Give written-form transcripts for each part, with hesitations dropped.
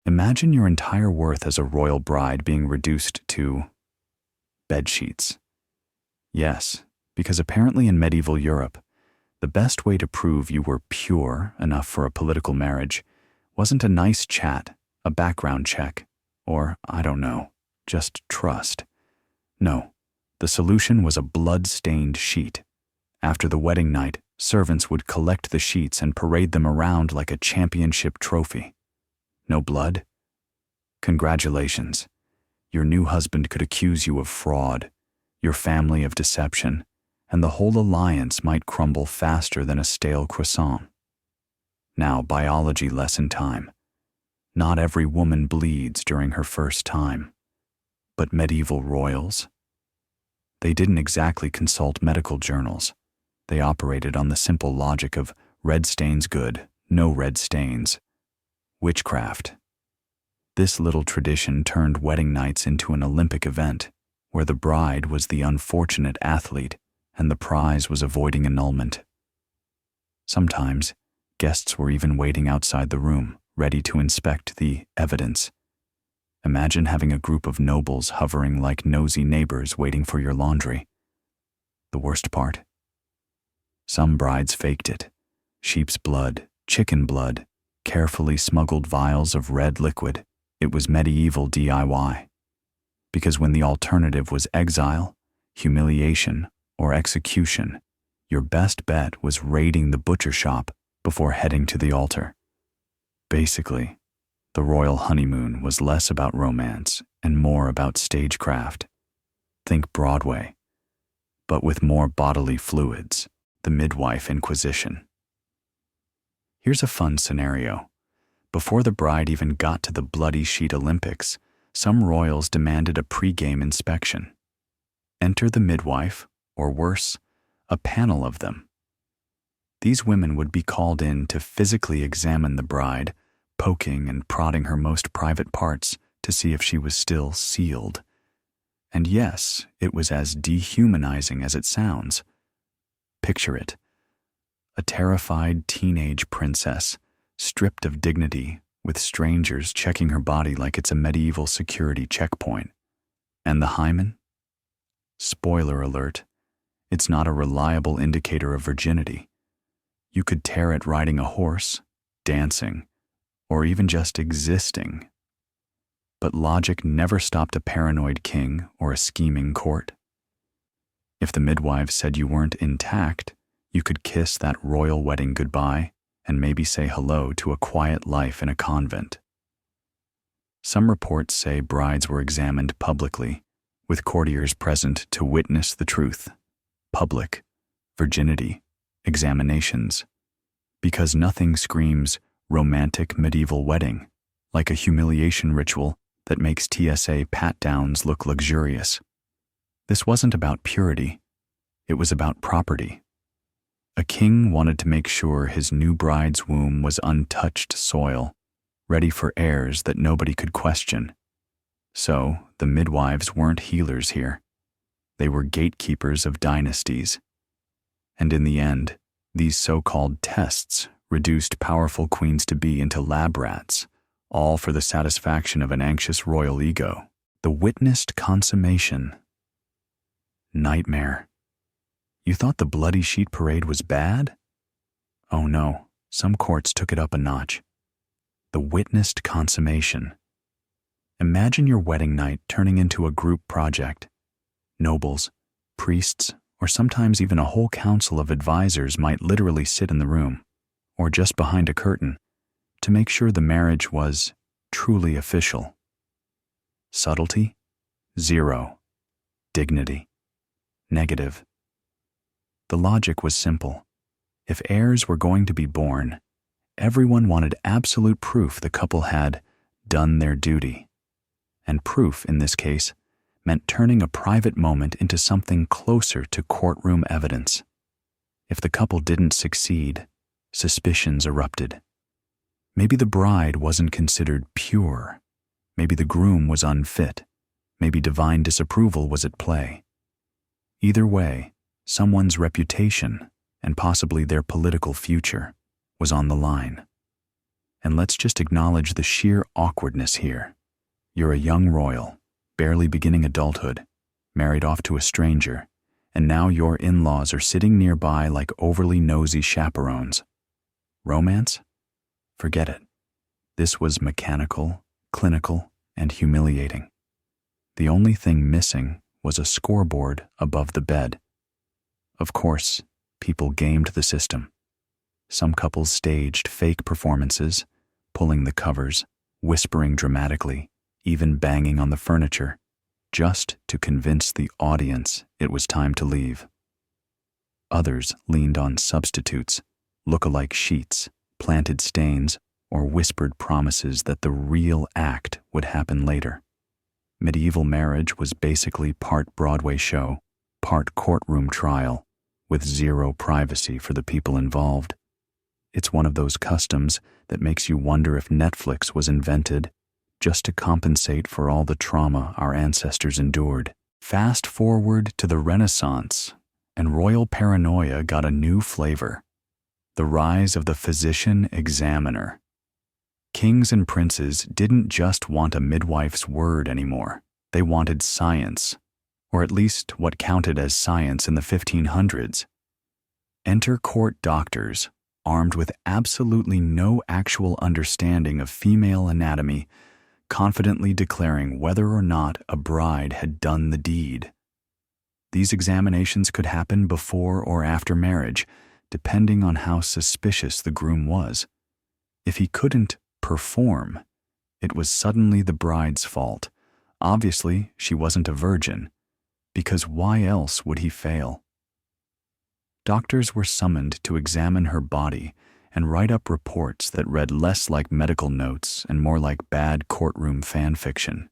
Imagine your entire worth as a royal bride being reduced to bedsheets. Yes, because apparently in medieval Europe, the best way to prove you were pure enough for a political marriage wasn't a nice chat, a background check, or, I don't know, just trust. No, the solution was a blood-stained sheet. After the wedding night, servants would collect the sheets and parade them around like a championship trophy. No blood? Congratulations. Your new husband could accuse you of fraud, your family of deception, and the whole alliance might crumble faster than a stale croissant. Now, biology lesson time. Not every woman bleeds during her first time. But medieval royals? They didn't exactly consult medical journals. They operated on the simple logic of red stains good, no red stains. Witchcraft. This little tradition turned wedding nights into an Olympic event, where the bride was the unfortunate athlete and the prize was avoiding annulment. Sometimes, guests were even waiting outside the room, ready to inspect the evidence. Imagine having a group of nobles hovering like nosy neighbors waiting for your laundry. The worst part? Some brides faked it. Sheep's blood, chicken blood, carefully smuggled vials of red liquid. It was medieval DIY. Because when the alternative was exile, humiliation, or execution, your best bet was raiding the butcher shop before heading to the altar. Basically, the royal honeymoon was less about romance and more about stagecraft. Think Broadway, but with more bodily fluids, the midwife inquisition. Here's a fun scenario. Before the bride even got to the bloody sheet Olympics, some royals demanded a pre-game inspection. Enter the midwife, or worse, a panel of them. These women would be called in to physically examine the bride, poking and prodding her most private parts to see if she was still sealed. And yes, it was as dehumanizing as it sounds. Picture it. A terrified teenage princess, stripped of dignity, with strangers checking her body like it's a medieval security checkpoint. And the hymen? Spoiler alert, it's not a reliable indicator of virginity. You could tear it riding a horse, dancing, or even just existing. But logic never stopped a paranoid king or a scheming court. If the midwives said you weren't intact, you could kiss that royal wedding goodbye and maybe say hello to a quiet life in a convent. Some reports say brides were examined publicly, with courtiers present to witness the truth. Public, virginity, examinations. Because nothing screams romantic medieval wedding like a humiliation ritual that makes TSA pat-downs look luxurious. This wasn't about purity. It was about property. A king wanted to make sure his new bride's womb was untouched soil, ready for heirs that nobody could question. So, the midwives weren't healers here. They were gatekeepers of dynasties. And in the end, these so-called tests reduced powerful queens-to-be into lab rats, all for the satisfaction of an anxious royal ego. The witnessed consummation. Nightmare. You thought the bloody sheet parade was bad? Oh no, some courts took it up a notch. The witnessed consummation. Imagine your wedding night turning into a group project. Nobles, priests, or sometimes even a whole council of advisors might literally sit in the room, or just behind a curtain, to make sure the marriage was truly official. Subtlety? Zero. Dignity? Negative. The logic was simple. If heirs were going to be born, everyone wanted absolute proof the couple had done their duty. And proof, in this case, meant turning a private moment into something closer to courtroom evidence. If the couple didn't succeed, suspicions erupted. Maybe the bride wasn't considered pure. Maybe the groom was unfit. Maybe divine disapproval was at play. Either way, someone's reputation, and possibly their political future, was on the line. And let's just acknowledge the sheer awkwardness here. You're a young royal, barely beginning adulthood, married off to a stranger, and now your in-laws are sitting nearby like overly nosy chaperones. Romance? Forget it. This was mechanical, clinical, and humiliating. The only thing missing was a scoreboard above the bed. Of course, people gamed the system. Some couples staged fake performances, pulling the covers, whispering dramatically, even banging on the furniture, just to convince the audience it was time to leave. Others leaned on substitutes, look-alike sheets, planted stains, or whispered promises that the real act would happen later. Medieval marriage was basically part Broadway show, part courtroom trial, with zero privacy for the people involved. It's one of those customs that makes you wonder if Netflix was invented just to compensate for all the trauma our ancestors endured. Fast forward to the Renaissance, and royal paranoia got a new flavor: the rise of the physician examiner. Kings and princes didn't just want a midwife's word anymore. They wanted science, or at least what counted as science in the 1500s. Enter court doctors, armed with absolutely no actual understanding of female anatomy, confidently declaring whether or not a bride had done the deed. These examinations could happen before or after marriage, depending on how suspicious the groom was. If he couldn't perform, it was suddenly the bride's fault. Obviously, she wasn't a virgin, because why else would he fail? Doctors were summoned to examine her body and write up reports that read less like medical notes and more like bad courtroom fan fiction.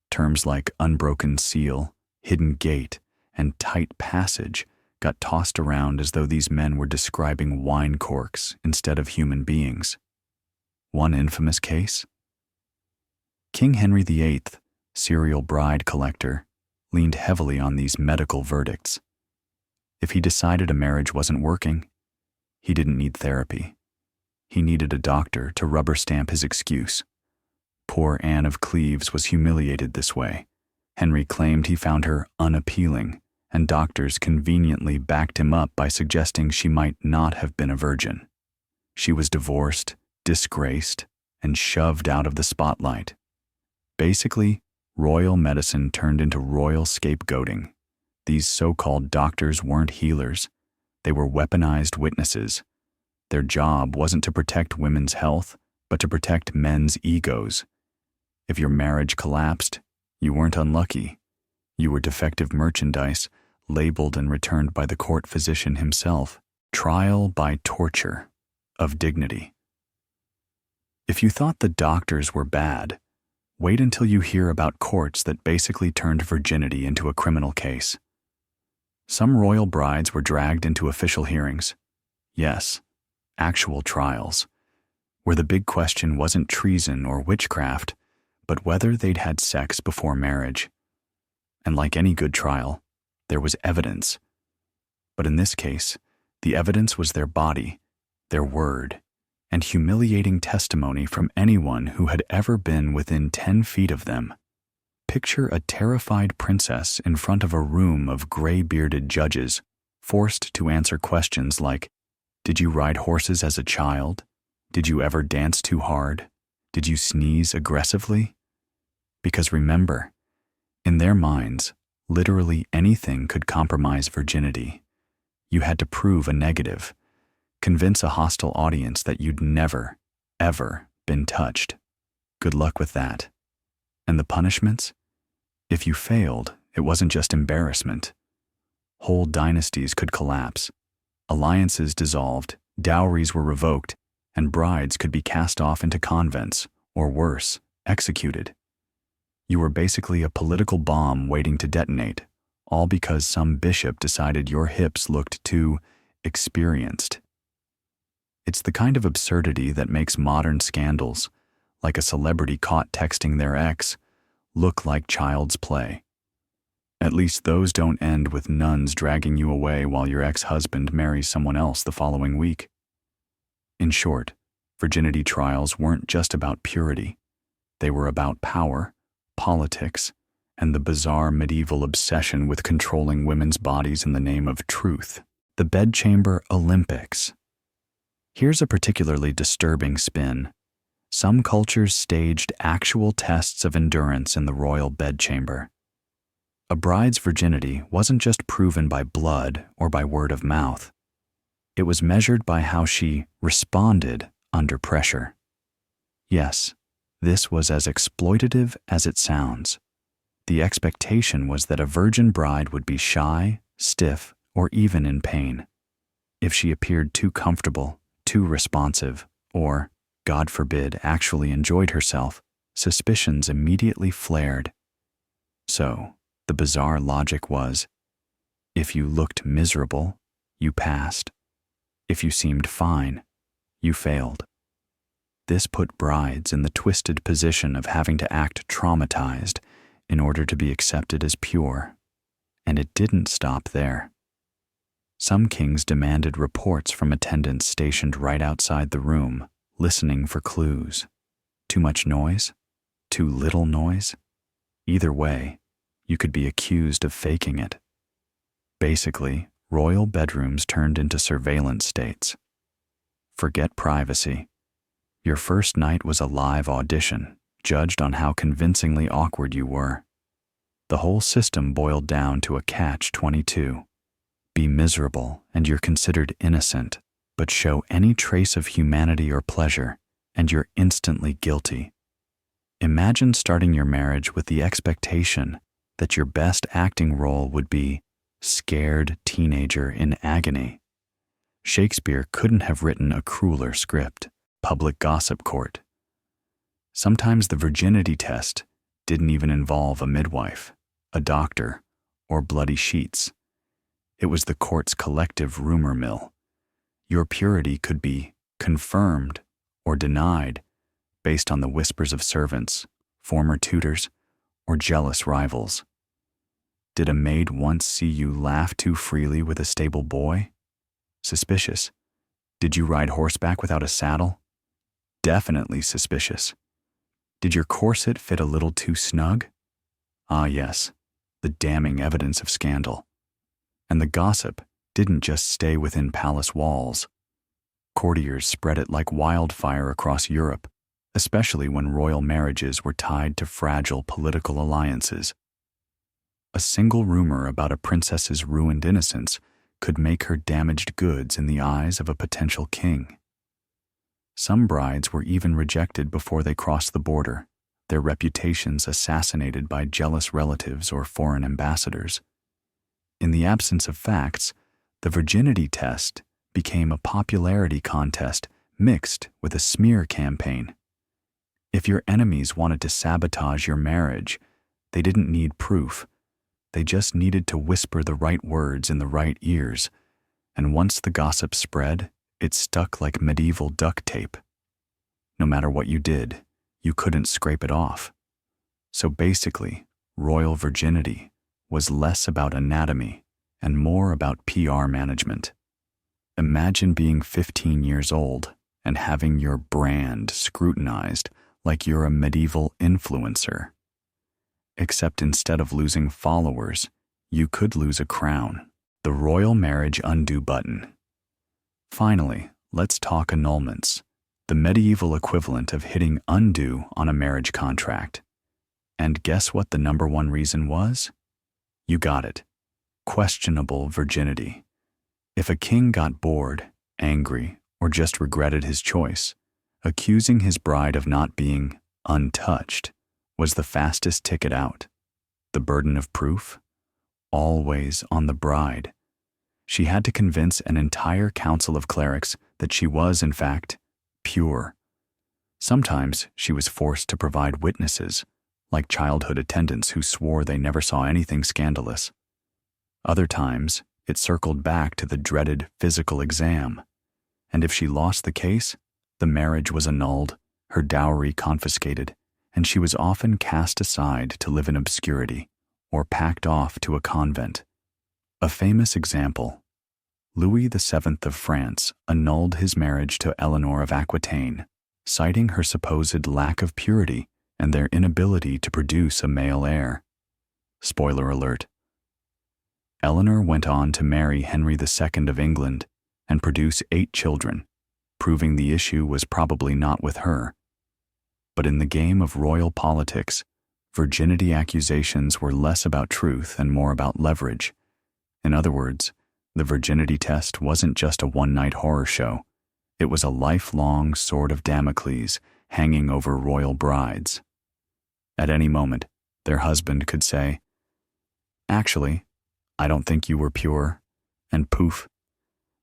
Terms like unbroken seal, hidden gate, and tight passage got tossed around as though these men were describing wine corks instead of human beings. One infamous case? King Henry VIII, serial bride collector, leaned heavily on these medical verdicts. If he decided a marriage wasn't working, he didn't need therapy. He needed a doctor to rubber stamp his excuse. Poor Anne of Cleves was humiliated this way. Henry claimed he found her unappealing, and doctors conveniently backed him up by suggesting she might not have been a virgin. She was divorced, disgraced, and shoved out of the spotlight. Basically, royal medicine turned into royal scapegoating. These so-called doctors weren't healers. They were weaponized witnesses. Their job wasn't to protect women's health, but to protect men's egos. If your marriage collapsed, you weren't unlucky. You were defective merchandise, labeled and returned by the court physician himself. Trial by torture of dignity. If you thought the doctors were bad, wait until you hear about courts that basically turned virginity into a criminal case. Some royal brides were dragged into official hearings. Yes, actual trials, where the big question wasn't treason or witchcraft, but whether they'd had sex before marriage. And like any good trial, there was evidence. But in this case, the evidence was their body, their word, and humiliating testimony from anyone who had ever been within 10 feet of them. Picture a terrified princess in front of a room of gray-bearded judges, forced to answer questions like, did you ride horses as a child? Did you ever dance too hard? Did you sneeze aggressively? Because remember, in their minds, literally anything could compromise virginity. You had to prove a negative, convince a hostile audience that you'd never, ever been touched. Good luck with that. And the punishments? If you failed, it wasn't just embarrassment. Whole dynasties could collapse. Alliances dissolved, dowries were revoked, and brides could be cast off into convents, or worse, executed. You were basically a political bomb waiting to detonate, all because some bishop decided your hips looked too experienced. It's the kind of absurdity that makes modern scandals, like a celebrity caught texting their ex, look like child's play. At least those don't end with nuns dragging you away while your ex-husband marries someone else the following week. In short, Virginity trials weren't just about purity. They were about power, politics, and the bizarre medieval obsession with controlling women's bodies in the name of truth. The Bedchamber Olympics. Here's a particularly disturbing spin. Some cultures staged actual tests of endurance in the royal bedchamber. A bride's virginity wasn't just proven by blood or by word of mouth. It was measured by how she responded under pressure. Yes, this was as exploitative as it sounds. The expectation was that a virgin bride would be shy, stiff, or even in pain. If she appeared too comfortable, too responsive, or, God forbid, actually enjoyed herself, suspicions immediately flared. So, the bizarre logic was, if you looked miserable, you passed. If you seemed fine, you failed. This put brides in the twisted position of having to act traumatized in order to be accepted as pure. And it didn't stop there. Some kings demanded reports from attendants stationed right outside the room, listening for clues. Too much noise? Too little noise? Either way, you could be accused of faking it. Basically, royal bedrooms turned into surveillance states. Forget privacy. Your first night was a live audition, judged on how convincingly awkward you were. The whole system boiled down to a catch-22. Be miserable and you're considered innocent, but show any trace of humanity or pleasure, and you're instantly guilty. Imagine starting your marriage with the expectation that your best acting role would be scared teenager in agony. Shakespeare couldn't have written a crueler script. Public gossip court. Sometimes the virginity test didn't even involve a midwife, a doctor, or bloody sheets. It was the court's collective rumor mill. Your purity could be confirmed or denied based on the whispers of servants, former tutors, or jealous rivals. Did a maid once see you laugh too freely with a stable boy? Suspicious. Did you ride horseback without a saddle? Definitely suspicious. Did your corset fit a little too snug? Ah, yes, the damning evidence of scandal. And the gossip didn't just stay within palace walls. Courtiers spread it like wildfire across Europe, especially when royal marriages were tied to fragile political alliances. A single rumor about a princess's ruined innocence could make her damaged goods in the eyes of a potential king. Some brides were even rejected before they crossed the border, their reputations assassinated by jealous relatives or foreign ambassadors. In the absence of facts, the virginity test became a popularity contest mixed with a smear campaign. If your enemies wanted to sabotage your marriage, they didn't need proof. They just needed to whisper the right words in the right ears, and once the gossip spread, it stuck like medieval duct tape. No matter what you did, you couldn't scrape it off. So basically, royal virginity was less about anatomy and more about PR management. Imagine being 15 years old and having your brand scrutinized like you're a medieval influencer. Except instead of losing followers, you could lose a crown. The royal marriage undo button. Finally, let's talk annulments, the medieval equivalent of hitting undo on a marriage contract. And guess what the number one reason was? You got it. Questionable virginity. If a king got bored, angry, or just regretted his choice, accusing his bride of not being untouched was the fastest ticket out. The burden of proof? Always on the bride. She had to convince an entire council of clerics that she was, in fact, pure. Sometimes she was forced to provide witnesses, like childhood attendants who swore they never saw anything scandalous. Other times, it circled back to the dreaded physical exam, and if she lost the case, the marriage was annulled, her dowry confiscated, and she was often cast aside to live in obscurity or packed off to a convent. A famous example, Louis VII of France annulled his marriage to Eleanor of Aquitaine, citing her supposed lack of purity and their inability to produce a male heir. Spoiler alert. Eleanor went on to marry Henry II of England and produce 8 children, proving the issue was probably not with her. But in the game of royal politics, virginity accusations were less about truth and more about leverage. In other words, the virginity test wasn't just a one-night horror show. It was a lifelong sword of Damocles hanging over royal brides. At any moment, their husband could say, "Actually, I don't think you were pure," and poof,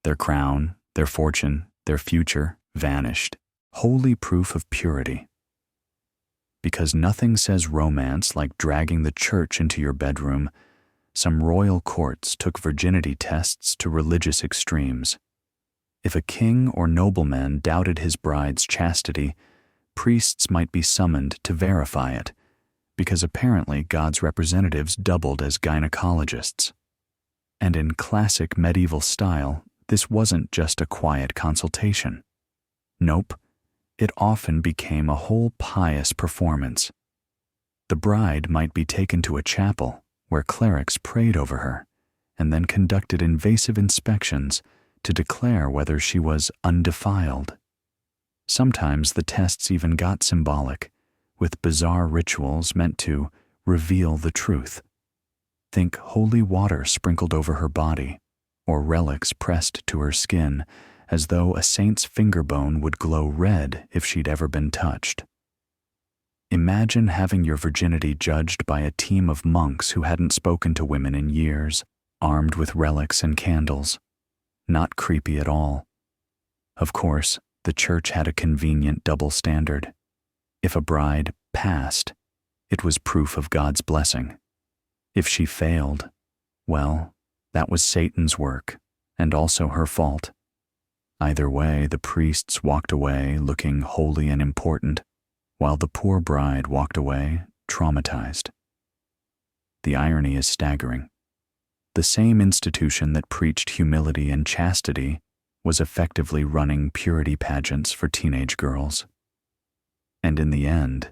their crown, their fortune, their future vanished. Holy proof of purity. Because nothing says romance like dragging the church into your bedroom, some royal courts took virginity tests to religious extremes. If a king or nobleman doubted his bride's chastity, priests might be summoned to verify it, because apparently God's representatives doubled as gynecologists. And in classic medieval style, this wasn't just a quiet consultation. Nope, it often became a whole pious performance. The bride might be taken to a chapel where clerics prayed over her and then conducted invasive inspections to declare whether she was undefiled. Sometimes the tests even got symbolic, with bizarre rituals meant to reveal the truth. Think holy water sprinkled over her body, or relics pressed to her skin, as though a saint's finger bone would glow red if she'd ever been touched. Imagine having your virginity judged by a team of monks who hadn't spoken to women in years, armed with relics and candles. Not creepy at all. Of course, the church had a convenient double standard. If a bride passed, it was proof of God's blessing. If she failed, well, that was Satan's work, and also her fault. Either way, the priests walked away looking holy and important, while the poor bride walked away traumatized. The irony is staggering. The same institution that preached humility and chastity was effectively running purity pageants for teenage girls. And in the end,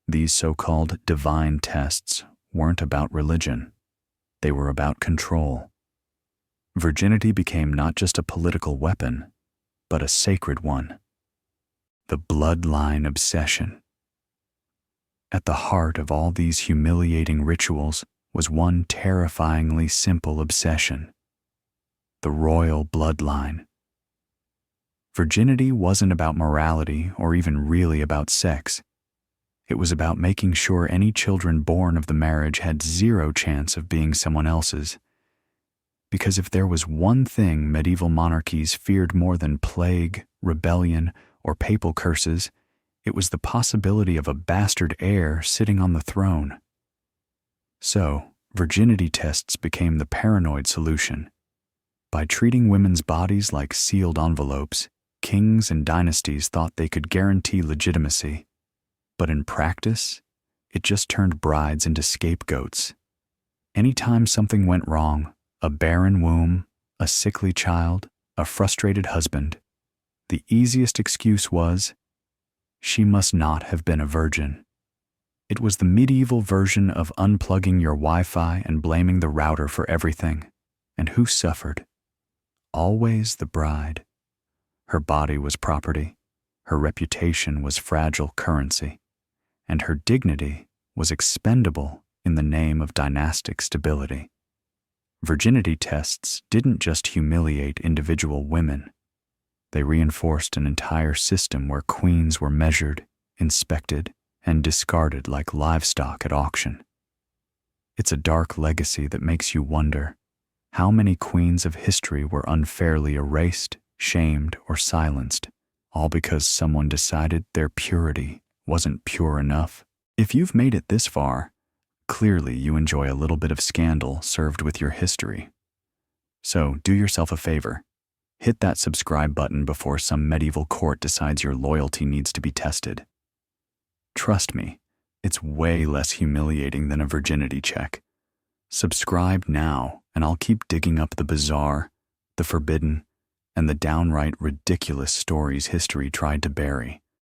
these so-called divine tests weren't about religion. They were about control. Virginity became not just a political weapon, but a sacred one. The bloodline obsession. At the heart of all these humiliating rituals was one terrifyingly simple obsession: the royal bloodline. Virginity wasn't about morality or even really about sex. It was about making sure any children born of the marriage had zero chance of being someone else's. Because if there was one thing medieval monarchies feared more than plague, rebellion, or papal curses, it was the possibility of a bastard heir sitting on the throne. So, virginity tests became the paranoid solution. By treating women's bodies like sealed envelopes, kings and dynasties thought they could guarantee legitimacy. But in practice, it just turned brides into scapegoats. Anytime something went wrong, a barren womb, a sickly child, a frustrated husband, the easiest excuse was, she must not have been a virgin. It was the medieval version of unplugging your Wi-Fi and blaming the router for everything. And who suffered? Always the bride. Her body was property, her reputation was fragile currency, and her dignity was expendable in the name of dynastic stability. Virginity tests didn't just humiliate individual women. They reinforced an entire system where queens were measured, inspected, and discarded like livestock at auction. It's a dark legacy that makes you wonder how many queens of history were unfairly erased, shamed, or silenced, all because someone decided their purity wasn't pure enough. If you've made it this far, clearly you enjoy a little bit of scandal served with your history. So do yourself a favor. Hit that subscribe button before some medieval court decides your loyalty needs to be tested. Trust me, it's way less humiliating than a virginity check. Subscribe now, and I'll keep digging up the bizarre, the forbidden, and the downright ridiculous stories history tried to bury.